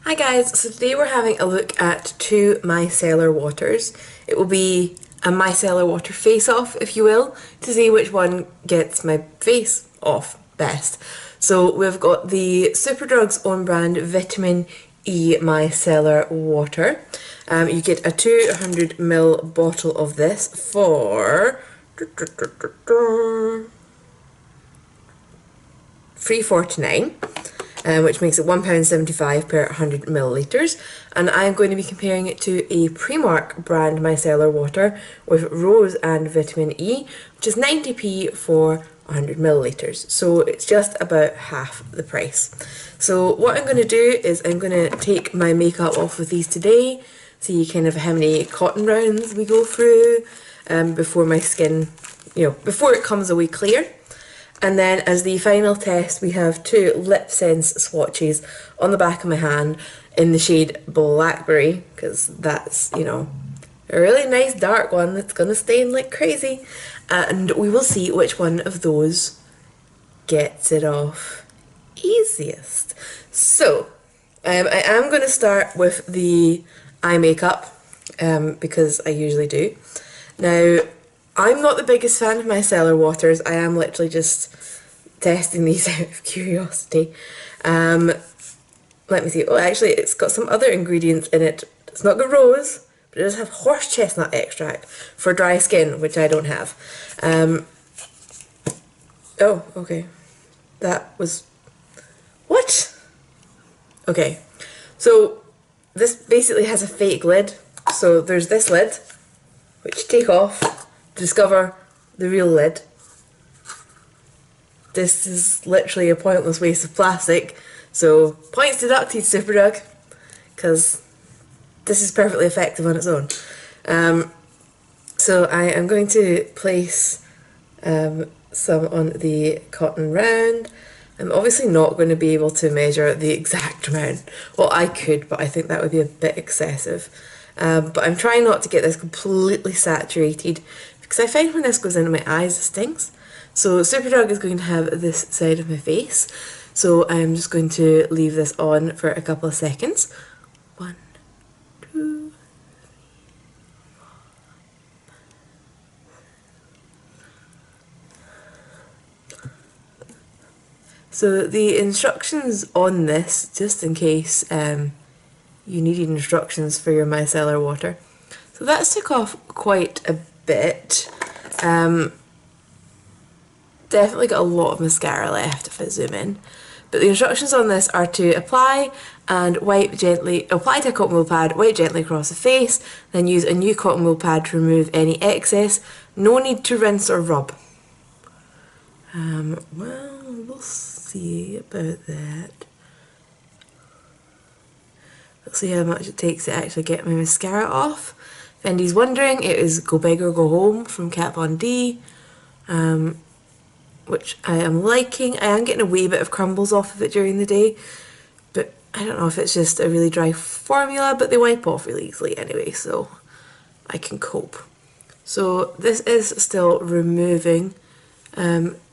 Hi guys, so today we're having a look at two micellar waters. It will be a micellar water face-off, if you will, to see which one gets my face off best. So we've got the Superdrug's own brand Vitamin E micellar water. You get a 200ml bottle of this for $3.49. Which makes it £1.75 per 100 millilitres, and I'm going to be comparing it to a Primark brand micellar water with rose and vitamin E, which is 90p for 100 millilitres, so it's just about half the price. So what I'm going to do is I'm going to take my makeup off with these today, see kind of how many cotton rounds we go through before my skin, before it comes away clear. And then as the final test, we have two lip sense swatches on the back of my hand in the shade Blackberry, because that's, a really nice dark one that's going to stain like crazy. And we will see which one of those gets it off easiest. So, I am going to start with the eye makeup, because I usually do. Now, I'm not the biggest fan of micellar waters. I am literally just testing these out of curiosity. Let me see. Oh, actually, it's got some other ingredients in it. It's not got rose, but it does have horse chestnut extract for dry skin, which I don't have. Oh, okay. That was... What? Okay. So, this basically has a fake lid. So, there's this lid, which you take off to discover the real lid. This is literally a pointless waste of plastic, so points deducted, Superdrug, because this is perfectly effective on its own. So I am going to place some on the cotton round. I'm obviously not going to be able to measure the exact amount. Well, I could, but I think that would be a bit excessive. But I'm trying not to get this completely saturated, because I find when this goes into my eyes it stings. So Superdrug is going to have this side of my face, so I'm just going to leave this on for a couple of seconds. 1, 2, 3, 4. So the instructions on this, just in case you needed instructions for your micellar water. So that's took off quite a bit. Definitely got a lot of mascara left if I zoom in. But the instructions on this are to apply and wipe gently, apply to a cotton wool pad, wipe gently across the face, then use a new cotton wool pad to remove any excess. No need to rinse or rub. Well, we'll see about that. Let's see how much it takes to actually get my mascara off. If anybody's wondering, it is Go Big or Go Home from Kat Von D, which I am liking. I am getting a wee bit of crumbles off of it during the day, but I don't know if it's just a really dry formula, but they wipe off really easily anyway, so I can cope. So this is still removing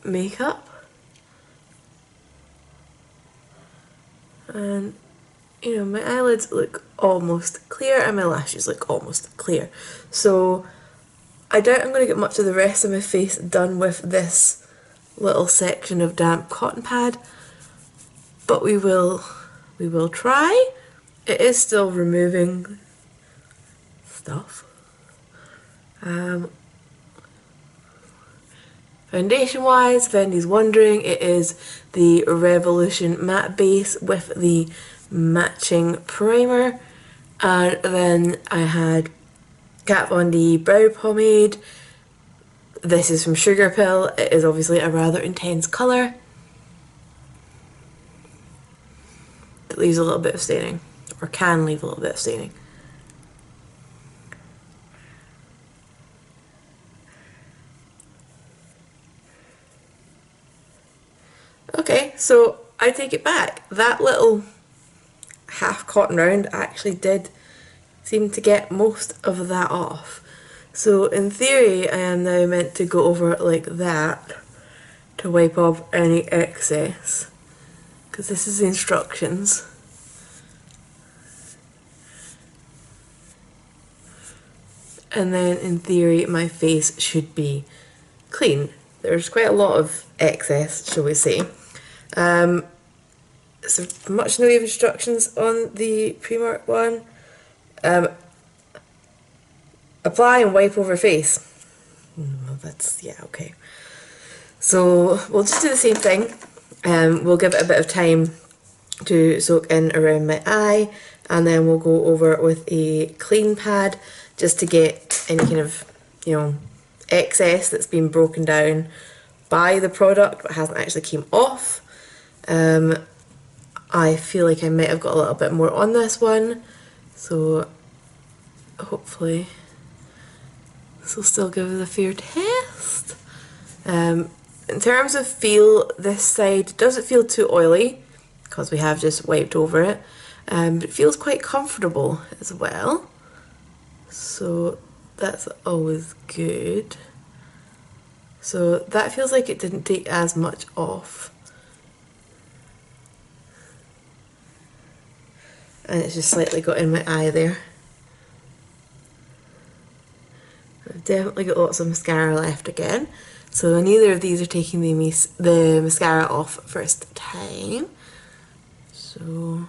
makeup. And my eyelids look almost clear and my lashes look almost clear. So I doubt I'm going to get much of the rest of my face done with this little section of damp cotton pad, but we will try. It is still removing stuff. Foundation wise, if anybody's wondering, it is the Revolution matte base with the matching primer, and then I had Kat Von D brow pomade. This is from Sugar Pill. It is obviously a rather intense colour. It leaves a little bit of staining, or can leave a little bit of staining. Okay, so I take it back. That little half cotton round actually did seem to get most of that off. So in theory I am now meant to go over it like that to wipe off any excess, because this is the instructions. and then in theory my face should be clean. There's quite a lot of excess, shall we say. So much in the way of instructions on the Primark one. Apply and wipe over face. Well, that's, yeah, okay. So we'll just do the same thing. We'll give it a bit of time to soak in around my eye, and then we'll go over it with a clean pad just to get any kind of, you know, excess that's been broken down by the product but hasn't actually came off. I feel like I might have got a little bit more on this one, so hopefully this will still give us a fair test. In terms of feel, this side doesn't feel too oily because we have just wiped over it, but it feels quite comfortable as well, so that's always good. So that feels like it didn't take as much off. And it's just slightly got in my eye there. I've definitely got lots of mascara left again. So neither of these are taking the mascara off first time. So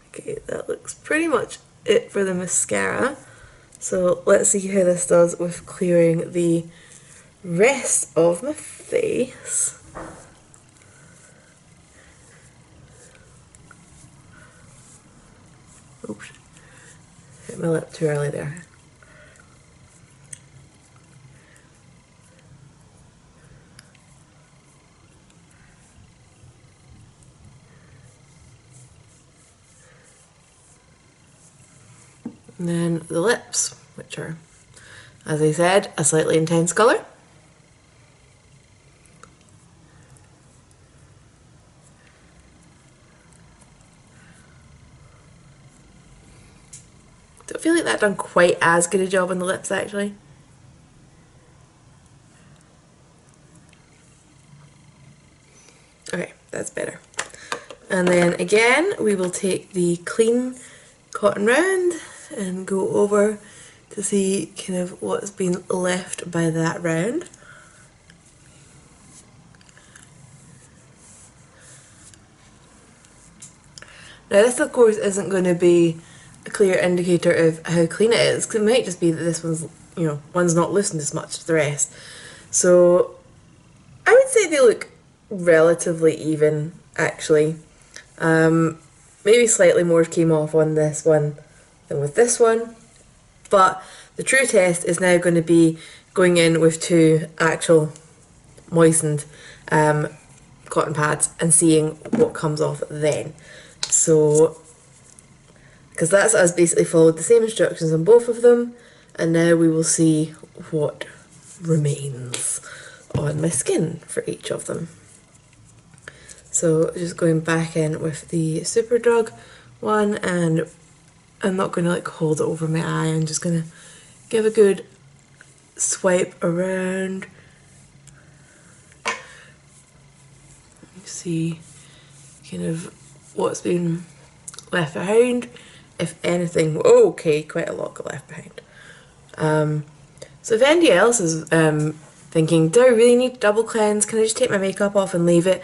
okay, that looks pretty much it for the mascara. So let's see how this does with clearing the rest of my face. Oops, hit my lip too early there. And then the lips, which are, as I said, a slightly intense colour. Don't feel like that done quite as good a job on the lips actually. Okay, that's better. And then again, we will take the clean cotton round and go over to see kind of what's been left by that round. Now this of course isn't going to be a clear indicator of how clean it is, because it might just be that this one's, you know, one's not loosened as much as the rest. So I would say they look relatively even actually. Maybe slightly more came off on this one than with this one, but the true test is now going to be going in with two actual moistened cotton pads and seeing what comes off then. So, because that's us basically followed the same instructions on both of them, and now we will see what remains on my skin for each of them. So just going back in with the Superdrug one, and I'm not going to like hold it over my eye, I'm just going to give a good swipe around. See kind of what's been left behind, if anything. Oh, okay, quite a lot got left behind. So if anybody else is thinking, do I really need to double cleanse, can I just take my makeup off and leave it?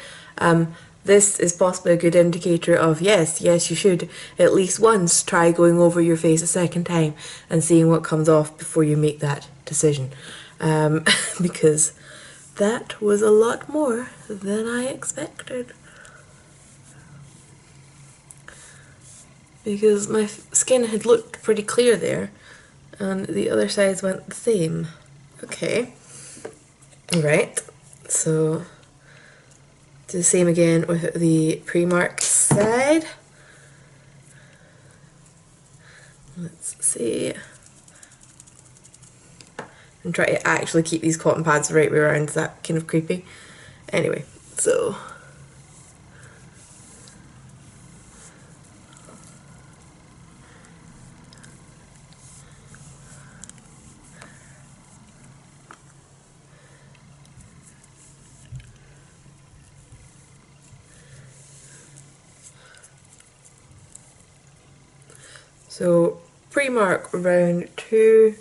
This is possibly a good indicator of yes, you should at least once try going over your face a second time and seeing what comes off before you make that decision. Because that was a lot more than I expected. Because my skin had looked pretty clear there, and the other sides went the same. Okay, right, so do the same again with the Primark side. Let's see. And try to actually keep these cotton pads the right way around, is that kind of creepy? Anyway, so So Primark round 2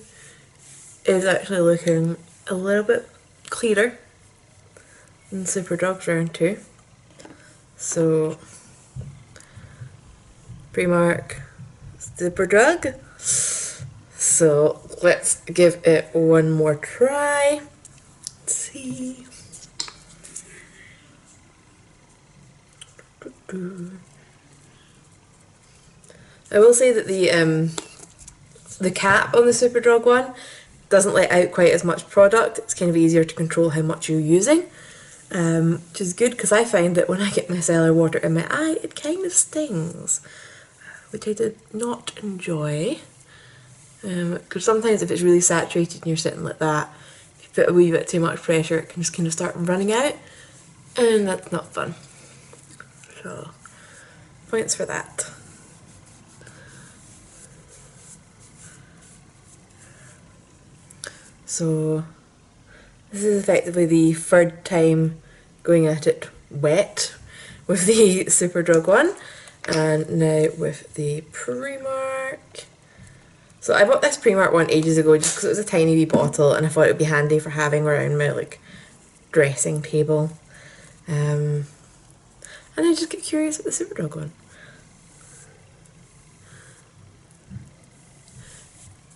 is actually looking a little bit clearer than Superdrug's round 2. So Primark, Superdrug. So let's give it one more try. Let's see. I will say that the cap on the Superdrug one doesn't let out quite as much product. It's kind of easier to control how much you're using, which is good because I find that when I get micellar water in my eye, it kind of stings, which I did not enjoy. Because sometimes if it's really saturated and you're sitting like that, if you put a wee bit too much pressure, it can just kind of start running out, and that's not fun. So, points for that. So this is effectively the third time going at it wet with the Superdrug one, and now with the Primark. So I bought this Primark one ages ago just because it was a tiny wee bottle and I thought it would be handy for having around my like dressing table. And I just get curious with the Superdrug one.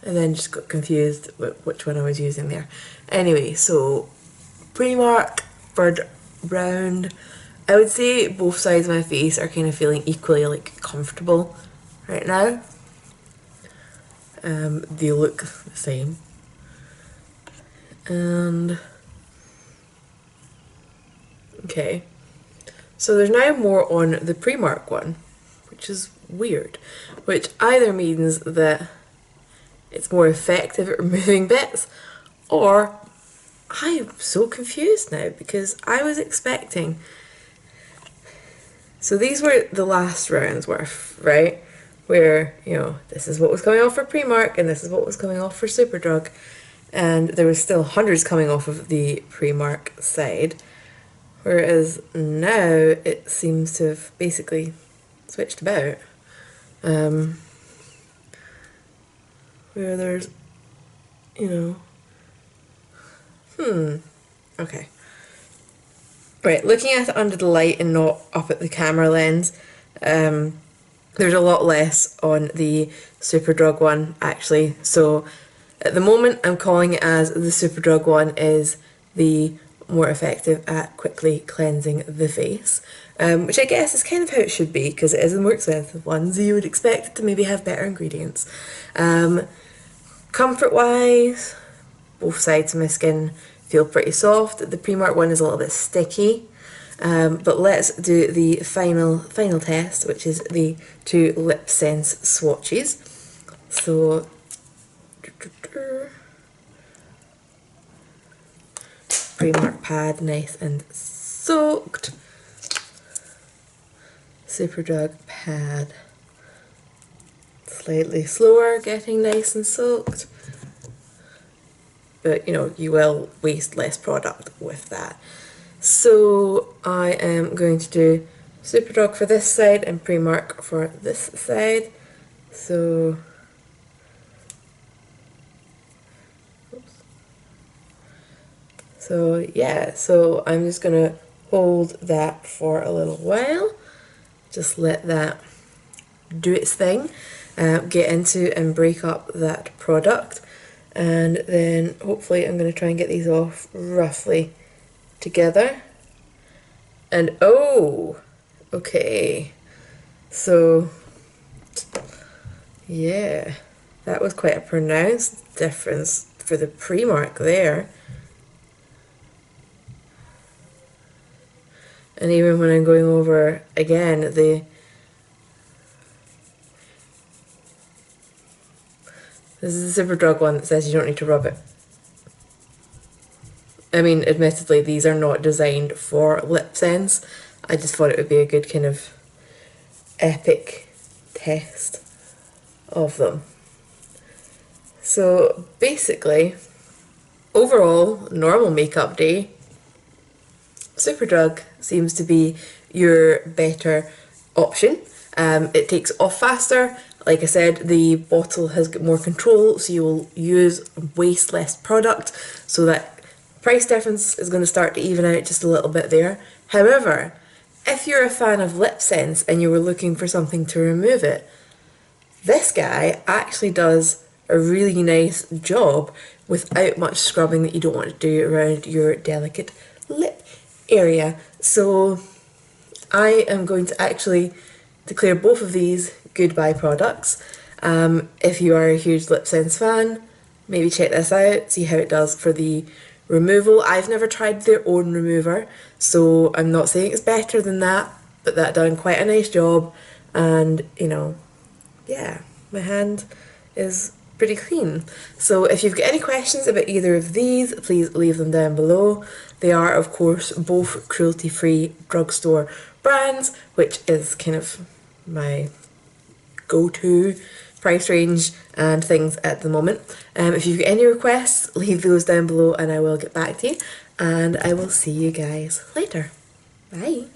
And then just got confused with which one I was using there. Anyway, so Primark third round. I would say both sides of my face are kind of feeling equally like comfortable right now. They look the same. And okay, so there's now more on the Primark one, which is weird, which either means that it's more effective at removing bits, or I'm so confused now because I was expecting. So these were the last round's worth, right? Where, you know, this is what was coming off for Primark and this is what was coming off for Superdrug. And there was still hundreds coming off of the Primark side. Whereas now it seems to have basically switched about. Where there's, you know, okay. Right, looking at it under the light and not up at the camera lens, there's a lot less on the Superdrug one actually. So at the moment I'm calling it as the Superdrug one is the more effective at quickly cleansing the face, which I guess is kind of how it should be because it is the more expensive one, so you would expect it to maybe have better ingredients. Comfort wise, both sides of my skin feel pretty soft. The Primark one is a little bit sticky, but let's do the final test, which is the two lip sense swatches. So Primark pad, nice and soaked. Superdrug pad, slightly slower, getting nice and soaked. But you know, you will waste less product with that. So I am going to do Superdrug for this side and Primark for this side. So yeah, so I'm just gonna hold that for a little while. Just let that do its thing, get into and break up that product, and then hopefully I'm going to try and get these off roughly together. And oh, okay, so yeah, that was quite a pronounced difference for the Primark there. And even when I'm going over again, this is the Superdrug one that says you don't need to rub it. I mean, admittedly, these are not designed for lip sense. I just thought it would be a good kind of epic test of them. So basically, overall, normal makeup day, Superdrug seems to be your better option. It takes off faster, Like I said, the bottle has got more control, so you will use waste less product, so that price difference is going to start to even out just a little bit there. However, if you're a fan of lip sense and you were looking for something to remove it, this guy actually does a really nice job without much scrubbing that you don't want to do around your delicate lip area. So I am going to actually declare both of these goodbye products. If you are a huge lip sense fan, maybe check this out, see how it does for the removal. I've never tried their own remover, so I'm not saying it's better than that, but that done quite a nice job, and you know, yeah, my hand is pretty clean. So if you've got any questions about either of these, please leave them down below. They are, of course, both cruelty-free drugstore brands, which is kind of my go-to price range and things at the moment. If you've got any requests, leave those down below and I will get back to you, and I will see you guys later. Bye!